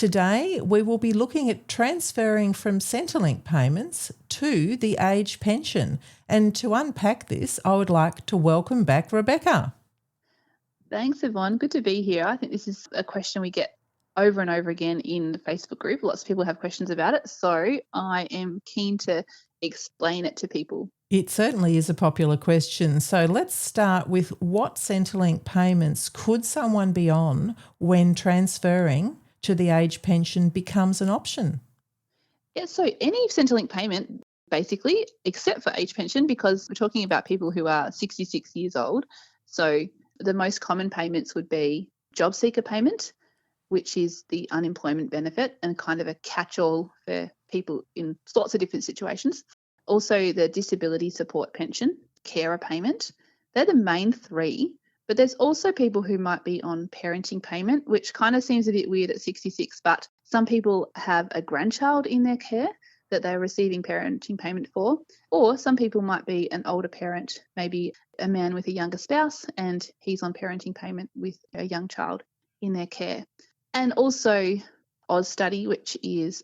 Today, we will be looking at transferring from Centrelink Payments to the age pension. And to unpack this, I would like to welcome back Rebecca. Thanks, Yvonne. Good to be here. I think this is a question we get over and over again in the Facebook group. Lots of people have questions about it, so I am keen to explain it to people. It certainly is a popular question. So let's start with what Centrelink payments could someone be on when transferring to the age pension becomes an option? Yeah, so any Centrelink payment, basically, except for age pension, because we're talking about people who are 66 years old. So the most common payments would be job seeker payment, which is the unemployment benefit and kind of a catch-all for people in lots of different situations. Also the disability support pension, carer payment. They're the main three, but there's also people who might be on parenting payment, which kind of seems a bit weird at 66, but some people have a grandchild in their care that they're receiving parenting payment for, or some people might be an older parent, maybe a man with a younger spouse, and he's on parenting payment with a young child in their care. And also Oz Study, which is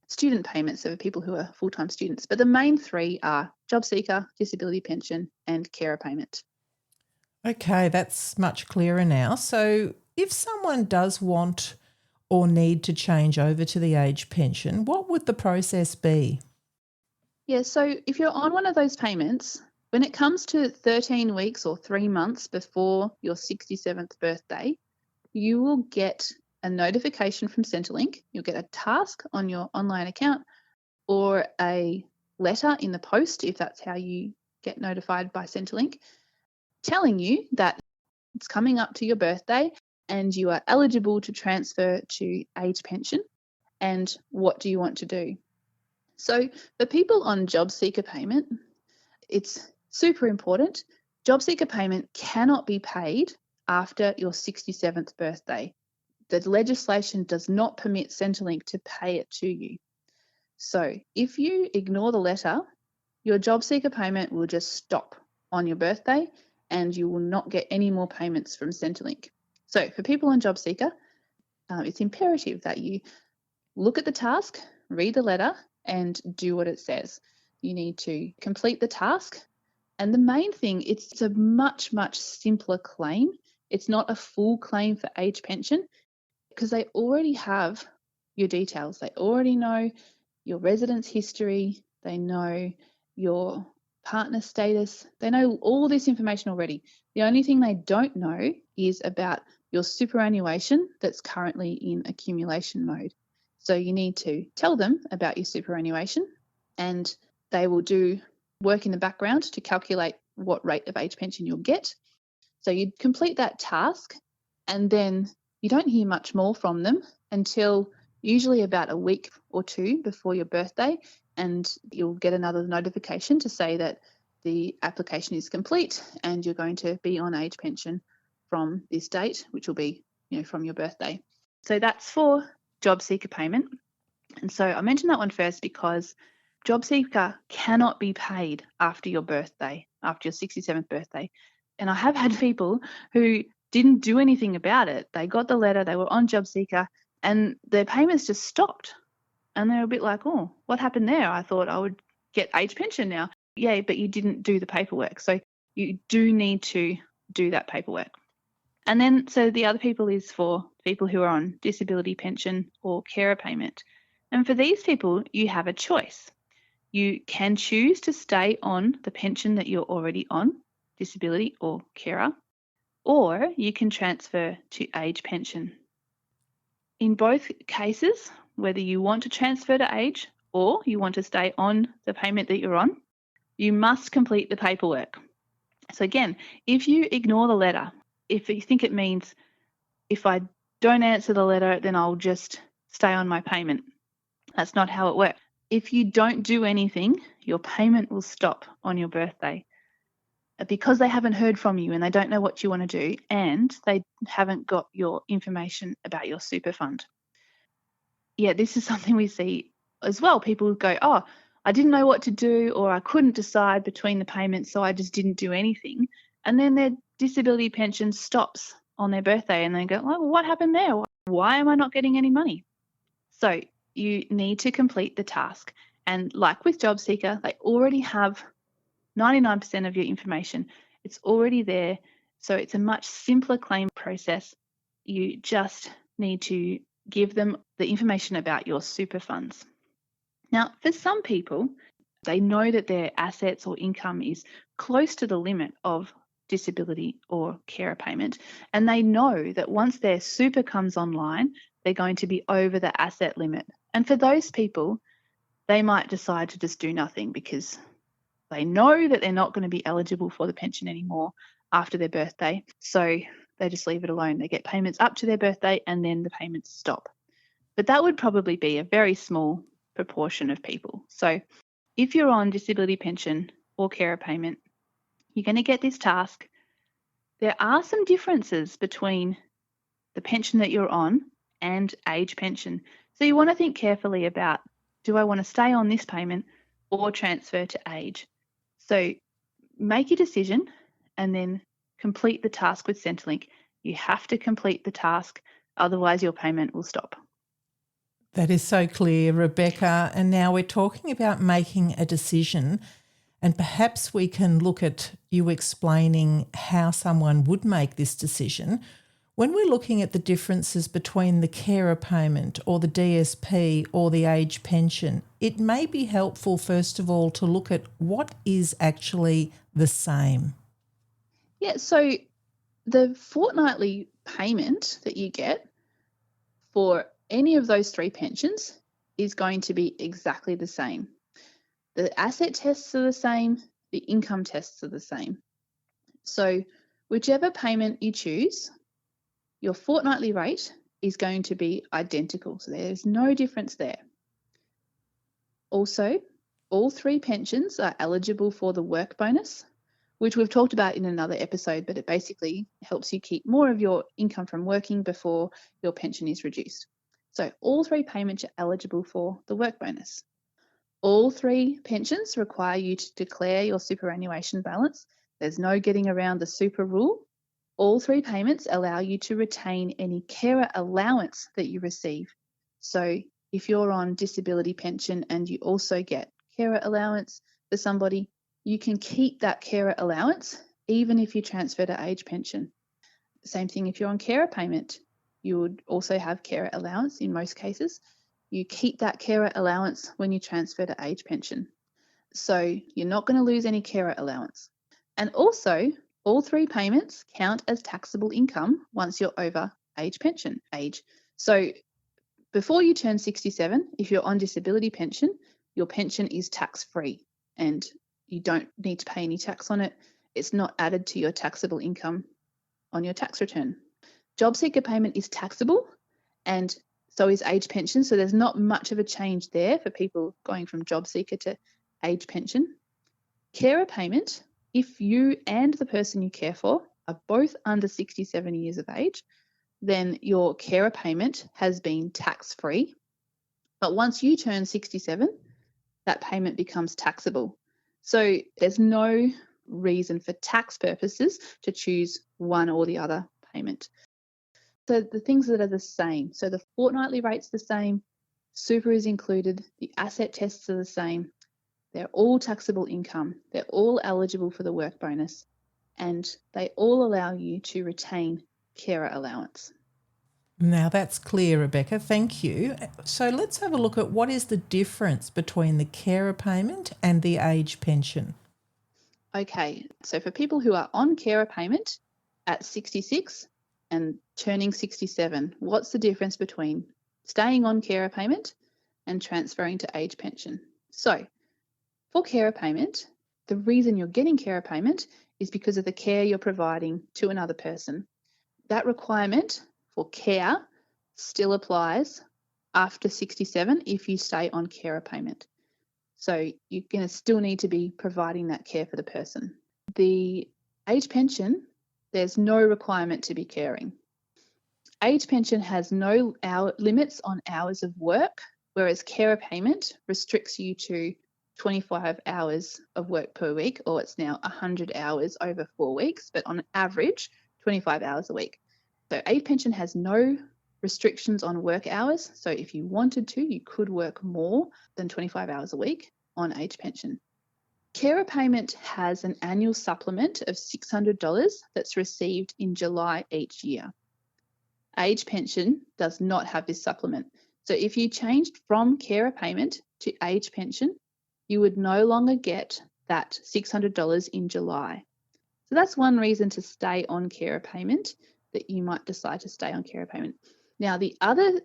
student payments, so people who are full-time students. But the main three are job seeker, disability pension, and carer payment. Okay, that's much clearer now. So if someone does want or need to change over to the age pension, what would the process be? Yeah, so if you're on one of those payments, when it comes to 13 weeks or 3 months before your 67th birthday, you will get a notification from Centrelink. You'll get a task on your online account or a letter in the post, if that's how you get notified by Centrelink, telling you that it's coming up to your birthday and you are eligible to transfer to age pension and what do you want to do. So for people on job seeker payment, it's super important. Job seeker payment cannot be paid after your 67th birthday. The legislation does not permit Centrelink to pay it to you. So if you ignore the letter, your job seeker payment will just stop on your birthday and you will not get any more payments from Centrelink. So for people on job seeker, it's imperative that you look at the task, read the letter, and do what it says. You need to complete the task. And the main thing, it's a much, much simpler claim. It's not a full claim for age pension because they already have your details. They already know your residence history. They know your partner status. They know all this information already. The only thing they don't know is about your superannuation that's currently in accumulation mode. So you need to tell them about your superannuation and they will do work in the background to calculate what rate of age pension you'll get. So you complete that task and then you don't hear much more from them until usually about a week or two before your birthday, and you'll get another notification to say that the application is complete and you're going to be on age pension from this date, which will be, from your birthday. So that's for job seeker payment. And so I mentioned that one first because job seeker cannot be paid after your birthday, after your 67th birthday. And I have had people who didn't do anything about it. They got the letter, they were on job seeker, and their payments just stopped. And they're a bit like, oh, what happened there? I thought I would get age pension now. Yeah, but you didn't do the paperwork. So you do need to do that paperwork. And then, so the other people is for people who are on disability pension or carer payment. And for these people, you have a choice. You can choose to stay on the pension that you're already on, disability or carer, or you can transfer to age pension. In both cases, whether you want to transfer to age or you want to stay on the payment that you're on, you must complete the paperwork. So again, if you ignore the letter, if you think it means if I don't answer the letter, then I'll just stay on my payment. That's not how it works. If you don't do anything, your payment will stop on your birthday because they haven't heard from you and they don't know what you want to do and they haven't got your information about your super fund. Yeah, this is something we see as well. People go, oh, I didn't know what to do or I couldn't decide between the payments, so I just didn't do anything. And then their disability pension stops on their birthday and they go, oh, well, what happened there? Why am I not getting any money? So you need to complete the task. And like with JobSeeker, they already have 99% of your information. It's already there. So it's a much simpler claim process. You just need to give them the information about your super funds. Now, for some people, they know that their assets or income is close to the limit of disability or carer payment, and they know that once their super comes online, they're going to be over the asset limit. And for those people, they might decide to just do nothing because they know that they're not going to be eligible for the pension anymore after their birthday. So they just leave it alone. They get payments up to their birthday and then the payments stop. But that would probably be a very small proportion of people. So if you're on disability pension or carer payment, you're going to get this task. There are some differences between the pension that you're on and age pension. So you want to think carefully about, do I want to stay on this payment or transfer to age? So make your decision and then complete the task with Centrelink. You have to complete the task, otherwise your payment will stop. That is so clear, Rebecca. And now we're talking about making a decision, and perhaps we can look at you explaining how someone would make this decision. When we're looking at the differences between the carer payment or the DSP or the age pension, it may be helpful, first of all, to look at what is actually the same. Yeah, so the fortnightly payment that you get for any of those three pensions is going to be exactly the same. The asset tests are the same, the income tests are the same. So whichever payment you choose, your fortnightly rate is going to be identical. So there's no difference there. Also, all three pensions are eligible for the work bonus, which we've talked about in another episode, but it basically helps you keep more of your income from working before your pension is reduced. So all three payments are eligible for the work bonus. All three pensions require you to declare your superannuation balance. There's no getting around the super rule. All three payments allow you to retain any carer allowance that you receive. So if you're on disability pension and you also get carer allowance for somebody, you can keep that carer allowance even if you transfer to age pension. Same thing if you're on carer payment, you would also have carer allowance in most cases. You keep that carer allowance when you transfer to age pension. So you're not going to lose any carer allowance. And also, all three payments count as taxable income once you're over age pension age. So before you turn 67, if you're on disability pension, your pension is tax-free and you don't need to pay any tax on it. It's not added to your taxable income on your tax return. JobSeeker payment is taxable and so is age pension. So there's not much of a change there for people going from JobSeeker to age pension. Carer payment, if you and the person you care for are both under 67 years of age, then your carer payment has been tax-free. But once you turn 67, that payment becomes taxable. So there's no reason for tax purposes to choose one or the other payment. So the things that are the same. So the fortnightly rate's the same, super is included, the asset tests are the same. They're all taxable income. They're all eligible for the work bonus, and they all allow you to retain carer allowance. Now that's clear, Rebecca. Thank you. So let's have a look at what is the difference between the carer payment and the age pension. Okay, so for people who are on carer payment at 66 and turning 67, what's the difference between staying on carer payment and transferring to age pension? So for carer payment, the reason you're getting carer payment is because of the care you're providing to another person. That requirement for care still applies after 67 if you stay on carer payment. So you're going to still need to be providing that care for the person. The age pension, there's no requirement to be caring. Age pension has no limits on hours of work, whereas carer payment restricts you to 25 hours of work per week, or it's now 100 hours over 4 weeks, but on average, 25 hours a week. So age pension has no restrictions on work hours. So if you wanted to, you could work more than 25 hours a week on age pension. Carer payment has an annual supplement of $600 that's received in July each year. Age pension does not have this supplement. So if you changed from carer payment to age pension, you would no longer get that $600 in July. So that's one reason to stay on carer payment, that you might decide to stay on carer payment. Now, the other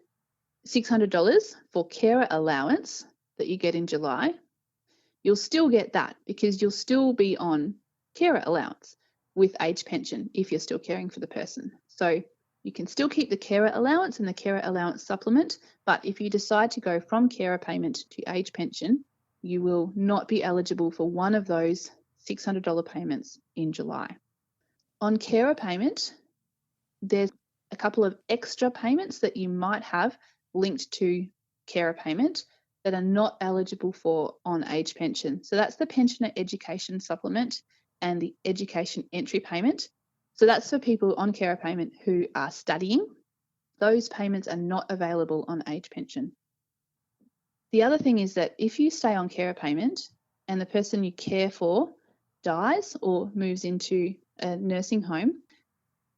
$600 for carer allowance that you get in July, you'll still get that because you'll still be on carer allowance with age pension if you're still caring for the person. So you can still keep the carer allowance and the carer allowance supplement, but if you decide to go from carer payment to age pension, you will not be eligible for one of those $600 payments in July. On carer payment, there's a couple of extra payments that you might have linked to carer payment that are not eligible for on age pension. So that's the pensioner education supplement and the education entry payment. So that's for people on carer payment who are studying. Those payments are not available on age pension. The other thing is that if you stay on carer payment and the person you care for dies or moves into a nursing home,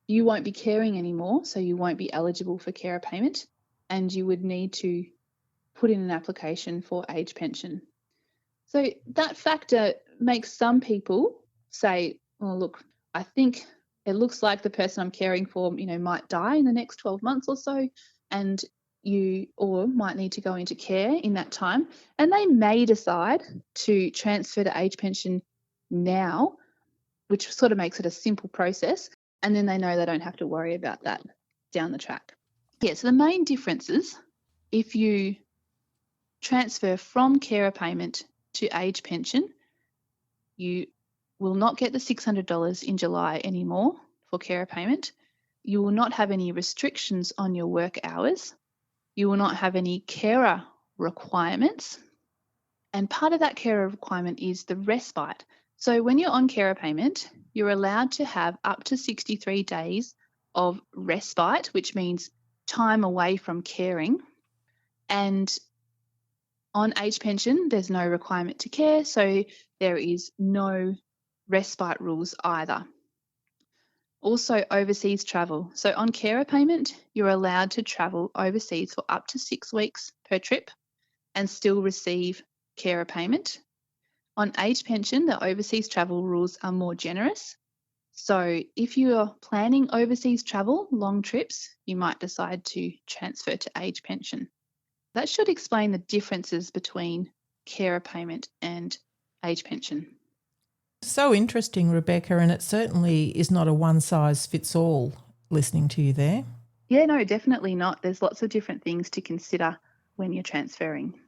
you won't be caring anymore, so you won't be eligible for carer payment, and you would need to put in an application for age pension. So that factor makes some people say, oh, look, I think it looks like the person I'm caring for, might die in the next 12 months or so, and you or might need to go into care in that time. And they may decide to transfer to age pension now, which sort of makes it a simple process. And then they know they don't have to worry about that down the track. Yeah, so the main differences, if you transfer from carer payment to age pension, you will not get the $600 in July anymore for carer payment. You will not have any restrictions on your work hours. You will not have any carer requirements. And part of that carer requirement is the respite. So when you're on carer payment, you're allowed to have up to 63 days of respite, which means time away from caring. And on age pension, there's no requirement to care, so there is no respite rules either. Also, overseas travel. So on carer payment, you're allowed to travel overseas for up to 6 weeks per trip and still receive carer payment. On age pension, the overseas travel rules are more generous. So if you are planning overseas travel, long trips, you might decide to transfer to age pension. That should explain the differences between carer payment and age pension. So interesting, Rebecca, and it certainly is not a one-size-fits-all listening to you there. Yeah, no, definitely not. There's lots of different things to consider when you're transferring.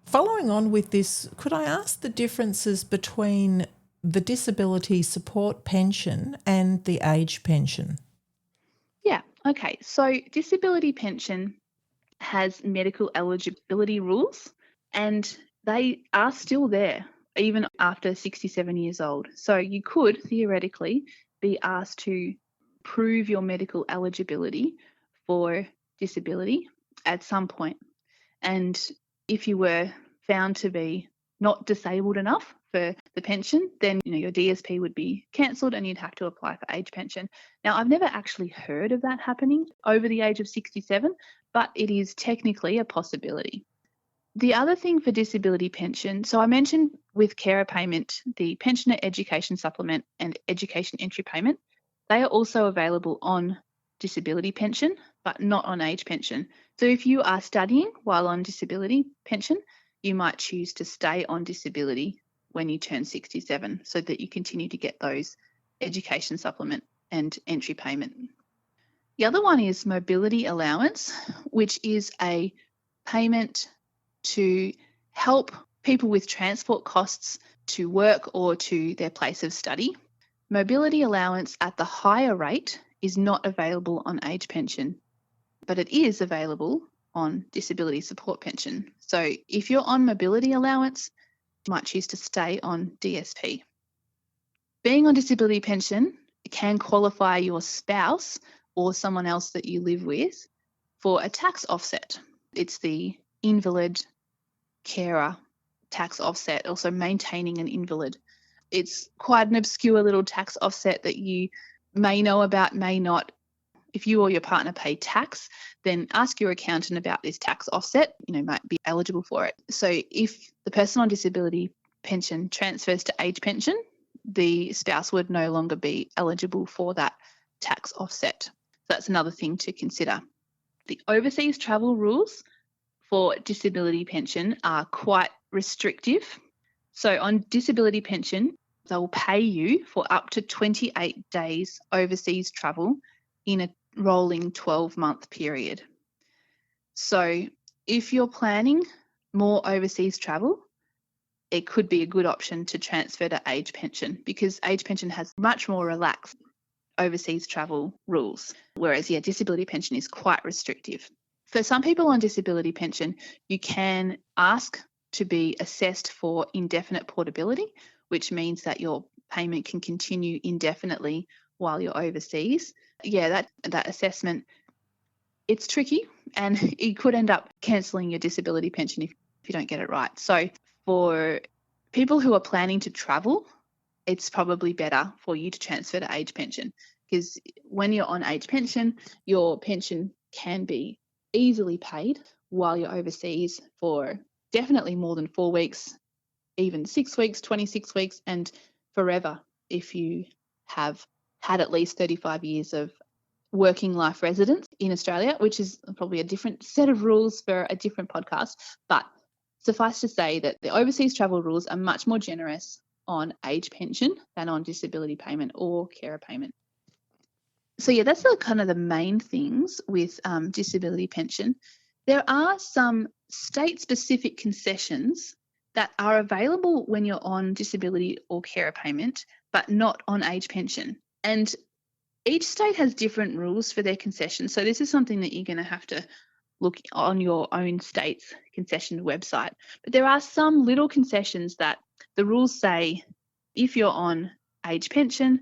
Following on with this, could I ask the differences between the disability support pension and the age pension? Yeah, okay. So disability pension has medical eligibility rules, and they are still there even after 67 years old. So you could theoretically be asked to prove your medical eligibility for disability at some point. And if you were found to be not disabled enough for the pension, then your DSP would be cancelled and you'd have to apply for age pension. Now, I've never actually heard of that happening over the age of 67, but it is technically a possibility. The other thing for disability pension, so I mentioned with carer payment, the pensioner education supplement and education entry payment, they are also available on disability pension, but not on age pension. So if you are studying while on disability pension, you might choose to stay on disability when you turn 67 so that you continue to get those education supplement and entry payment. The other one is mobility allowance, which is a payment to help people with transport costs to work or to their place of study. Mobility allowance at the higher rate is not available on age pension, but it is available on disability support pension. So if you're on mobility allowance, you might choose to stay on DSP. Being on disability pension can qualify your spouse or someone else that you live with for a tax offset. It's the invalid carer tax offset, also maintaining an invalid. It's quite an obscure little tax offset that you may know about, may not. If you or your partner pay tax, then ask your accountant about this tax offset, might be eligible for it. So if the person on disability pension transfers to age pension, the spouse would no longer be eligible for that tax offset. So that's another thing to consider. The overseas travel rules for disability pension are quite restrictive. So on disability pension, they'll pay you for up to 28 days overseas travel in a rolling 12-month period. So if you're planning more overseas travel, it could be a good option to transfer to age pension, because age pension has much more relaxed overseas travel rules, whereas disability pension is quite restrictive. For some people on disability pension, you can ask to be assessed for indefinite portability, which means that your payment can continue indefinitely while you're overseas. That assessment, it's tricky, and you could end up cancelling your disability pension if you don't get it right. So for people who are planning to travel, it's probably better for you to transfer to age pension, because when you're on age pension, your pension can be easily paid while you're overseas for definitely more than 4 weeks, even 6 weeks, 26 weeks, and forever if you have had at least 35 years of working life residence in Australia, which is probably a different set of rules for a different podcast. But suffice to say that the overseas travel rules are much more generous on age pension than on disability payment or carer payment. So that's the main things with disability pension. There are some state-specific concessions that are available when you're on disability or carer payment, but not on age pension. And each state has different rules for their concessions. So this is something that you're going to have to look on your own state's concession website. But there are some little concessions that the rules say if you're on age pension,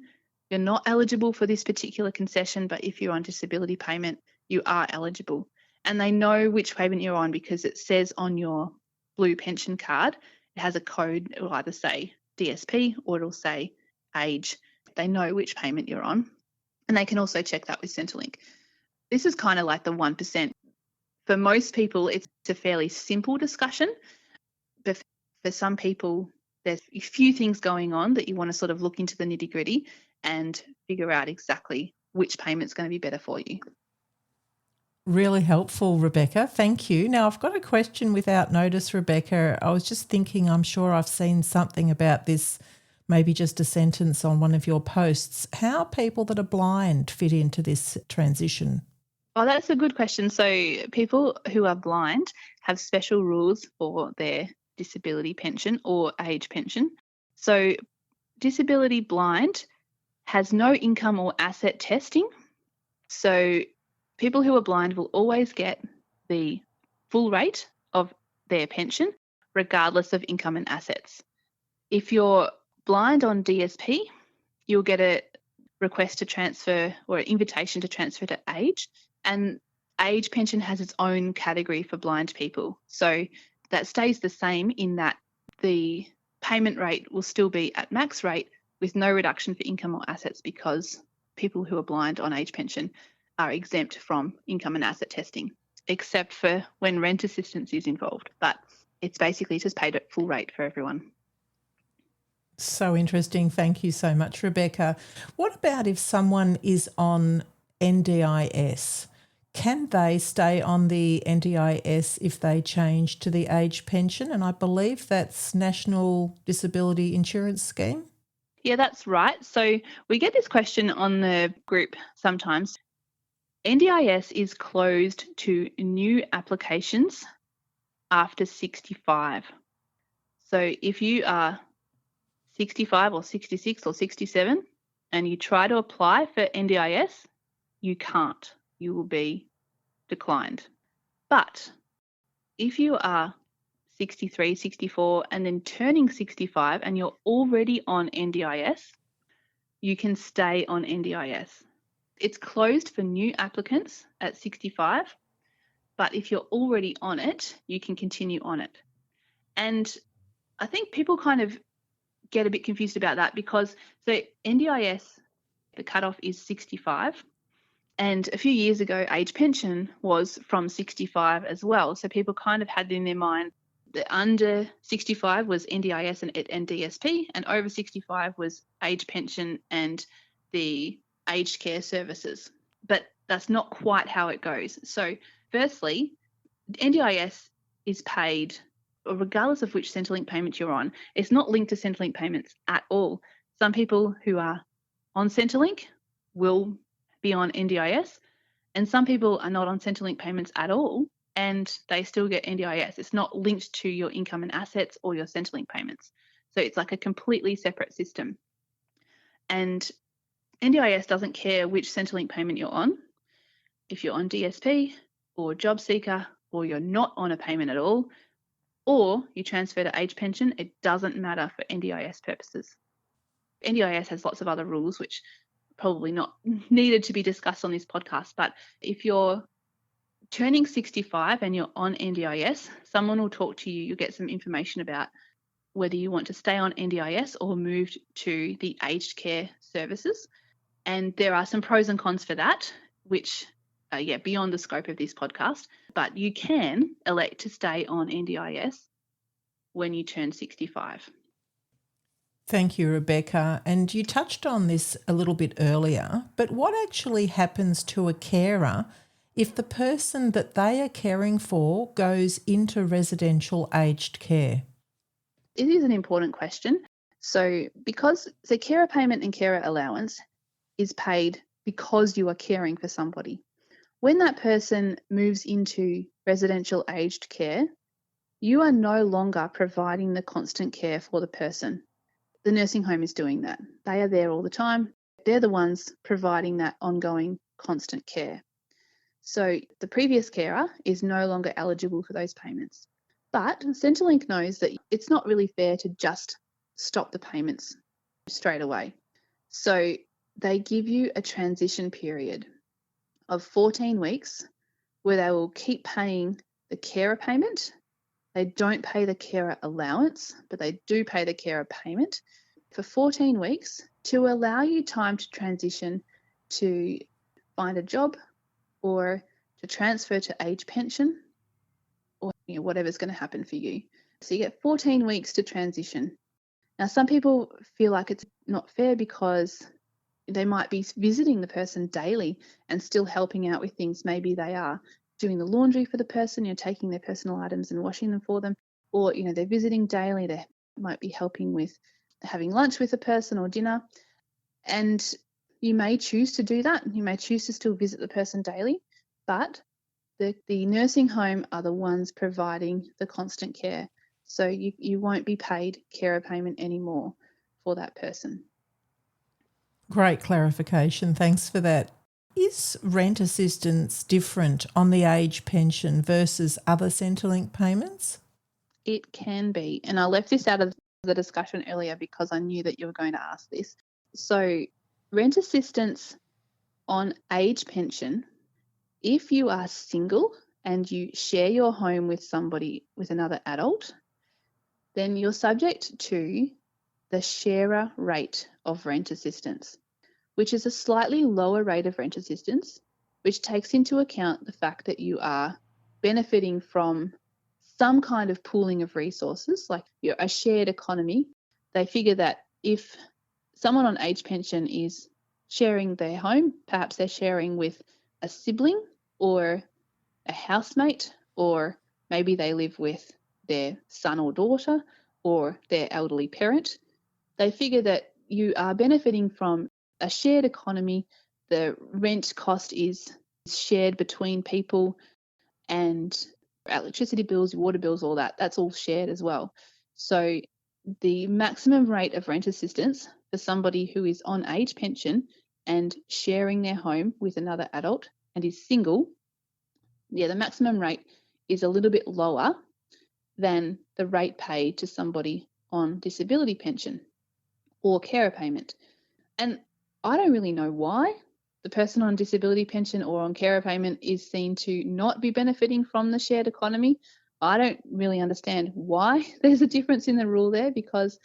you're not eligible for this particular concession, but if you're on disability payment, you are eligible. And they know which payment you're on because it says on your blue pension card, it has a code. It will either say DSP or it'll say age. They know which payment you're on. And they can also check that with Centrelink. This is kind of like the 1%. For most people, it's a fairly simple discussion. But for some people, there's a few things going on that you want to sort of look into the nitty-gritty and figure out exactly which payment's going to be better for you. Really helpful, Rebecca. Thank you. Now, I've got a question without notice, Rebecca. I was just thinking, I'm sure I've seen something about this, maybe just a sentence on one of your posts. How people that are blind fit into this transition? Oh, that's a good question. So people who are blind have special rules for their disability pension or age pension. So disability blind has no income or asset testing. So people who are blind will always get the full rate of their pension, regardless of income and assets. If you're blind on DSP, you'll get a request to transfer or an invitation to transfer to age. And age pension has its own category for blind people. So that stays the same in that the payment rate will still be at max rate with no reduction for income or assets, because people who are blind on age pension are exempt from income and asset testing, except for when rent assistance is involved. But it's basically just paid at full rate for everyone. So interesting. Thank you so much, Rebecca. What about if someone is on NDIS? Can they stay on the NDIS if they change to the age pension? And I believe that's National Disability Insurance Scheme. Yeah, that's right. So we get this question on the group sometimes. NDIS is closed to new applications after 65. So if you are 65 or 66 or 67 and you try to apply for NDIS, you can't. You will be declined. But if you are 63, 64 and then turning 65 and you're already on NDIS, you can stay on NDIS. It's closed for new applicants at 65, But if you're already on it, you can continue on it. And I think people kind of get a bit confused about that because NDIS, the cutoff is 65. And a few years ago, age pension was from 65 as well. So people kind of had in their mind that under 65 was NDIS and DSP, and over 65 was age pension and the aged care services. But that's not quite how it goes. So firstly, NDIS is paid regardless of which Centrelink payment you're on. It's not linked to Centrelink payments at all. Some people who are on Centrelink will be on NDIS, and some people are not on Centrelink payments at all, and they still get NDIS. It's not linked to your income and assets or your Centrelink payments. So it's like a completely separate system. And NDIS doesn't care which Centrelink payment you're on. If you're on DSP or Job Seeker, or you're not on a payment at all, or you transfer to age pension, it doesn't matter for NDIS purposes. NDIS has lots of other rules, which probably not needed to be discussed on this podcast, but if you're turning 65 and you're on NDIS, someone will talk to you. You'll get some information about whether you want to stay on NDIS or move to the aged care services. And there are some pros and cons for that, which are beyond the scope of this podcast, but you can elect to stay on NDIS when you turn 65. Thank you, Rebecca. And you touched on this a little bit earlier, but what actually happens to a carer if the person that they are caring for goes into residential aged care? It is an important question. So carer payment and carer allowance is paid because you are caring for somebody. When that person moves into residential aged care, you are no longer providing the constant care for the person. The nursing home is doing that. They are there all the time. They're the ones providing that ongoing constant care. So the previous carer is no longer eligible for those payments. But Centrelink knows that it's not really fair to just stop the payments straight away. So they give you a transition period of 14 weeks where they will keep paying the carer payment. They don't pay the carer allowance, but they do pay the carer payment for 14 weeks to allow you time to transition to find a job or to transfer to age pension or whatever's going to happen for you. So you get 14 weeks to transition. Now, some people feel like it's not fair because they might be visiting the person daily and still helping out with things. Maybe they are doing the laundry for the person, taking their personal items and washing them for them, or they're visiting daily. They might be helping with having lunch with a person or dinner, and you may choose to do that. You may choose to still visit the person daily, but the nursing home are the ones providing the constant care, so you won't be paid carer payment anymore for that person. Great clarification. Thanks for that. Is rent assistance different on the age pension versus other Centrelink payments? It can be. And I left this out of the discussion earlier because I knew that you were going to ask this. So rent assistance on age pension, if you are single and you share your home with another adult, then you're subject to the sharer rate of rent assistance, which is a slightly lower rate of rent assistance, which takes into account the fact that you are benefiting from some kind of pooling of resources, like a shared economy. They figure that if someone on age pension is sharing their home, perhaps they're sharing with a sibling or a housemate, or maybe they live with their son or daughter or their elderly parent. They figure that you are benefiting from a shared economy. The rent cost is shared between people, and electricity bills, water bills, all that's all shared as well. So the maximum rate of rent assistance for somebody who is on age pension and sharing their home with another adult and is single, the maximum rate is a little bit lower than the rate paid to somebody on disability pension or carer payment. And I don't really know why. the person on disability pension or on carer payment is seen to not be benefiting from the shared economy. I don't really understand why there's a difference in the rule there, because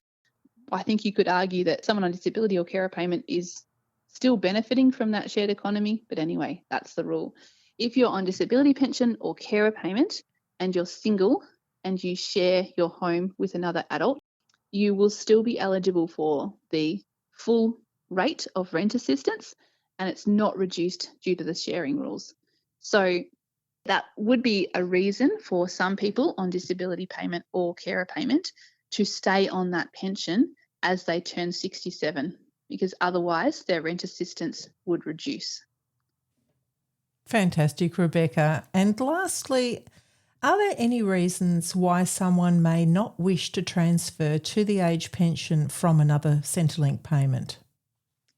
I think you could argue that someone on disability or carer payment is still benefiting from that shared economy. But anyway, that's the rule. If you're on disability pension or carer payment and you're single and you share your home with another adult, you will still be eligible for the full rate of rent assistance, and it's not reduced due to the sharing rules. So that would be a reason for some people on disability payment or carer payment to stay on that pension as they turn 67, because otherwise their rent assistance would reduce. Fantastic, Rebecca. And lastly, are there any reasons why someone may not wish to transfer to the age pension from another Centrelink payment?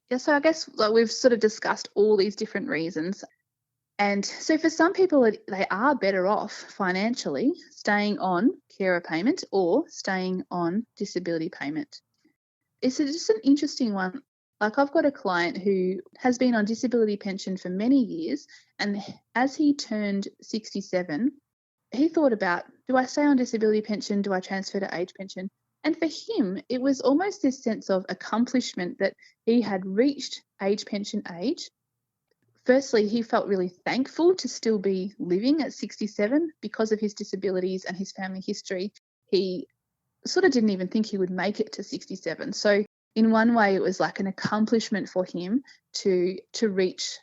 Yeah, so I guess we've sort of discussed all these different reasons. And so for some people, they are better off financially staying on carer payment or staying on disability payment. It's just an interesting one. Like, I've got a client who has been on disability pension for many years, and as he turned 67, he thought about, do I stay on disability pension? Do I transfer to age pension? And for him, it was almost this sense of accomplishment that he had reached age pension age. Firstly, he felt really thankful to still be living at 67 because of his disabilities and his family history. He sort of didn't even think he would make it to 67. So in one way, it was like an accomplishment for him to reach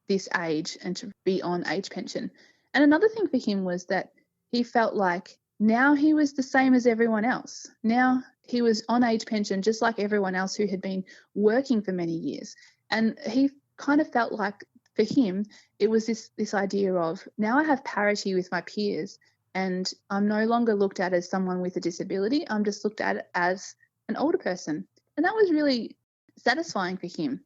this age and to be on age pension. And another thing for him was that he felt like now he was the same as everyone else. Now he was on age pension just like everyone else who had been working for many years. And he kind of felt like, for him, it was this idea of, now I have parity with my peers, and I'm no longer looked at as someone with a disability. I'm just looked at as an older person. And that was really satisfying for him.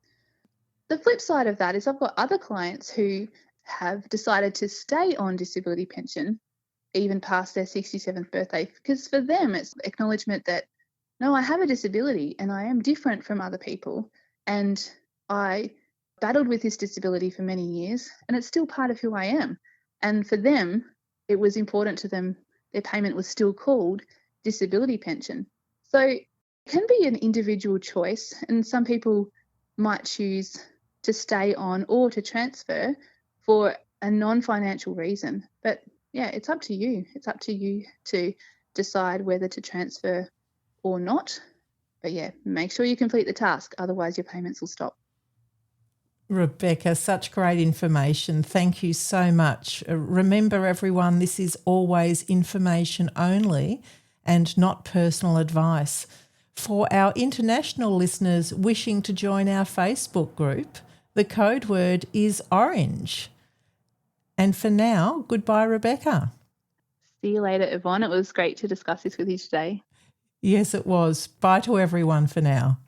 The flip side of that is I've got other clients who have decided to stay on disability pension even past their 67th birthday, because for them it's acknowledgement that, no, I have a disability and I am different from other people, and I battled with this disability for many years and it's still part of who I am. And for them, it was important to them, their payment was still called disability pension. So it can be an individual choice, and some people might choose to stay on or to transfer for a non-financial reason. But yeah, it's up to you. It's up to you to decide whether to transfer or not. But yeah, make sure you complete the task, otherwise your payments will stop. Rebecca, such great information. Thank you so much. Remember, everyone, this is always information only and not personal advice. For our international listeners wishing to join our Facebook group, the code word is orange. And for now, goodbye, Rebecca. See you later, Yvonne. It was great to discuss this with you today. Yes, it was. Bye to everyone for now.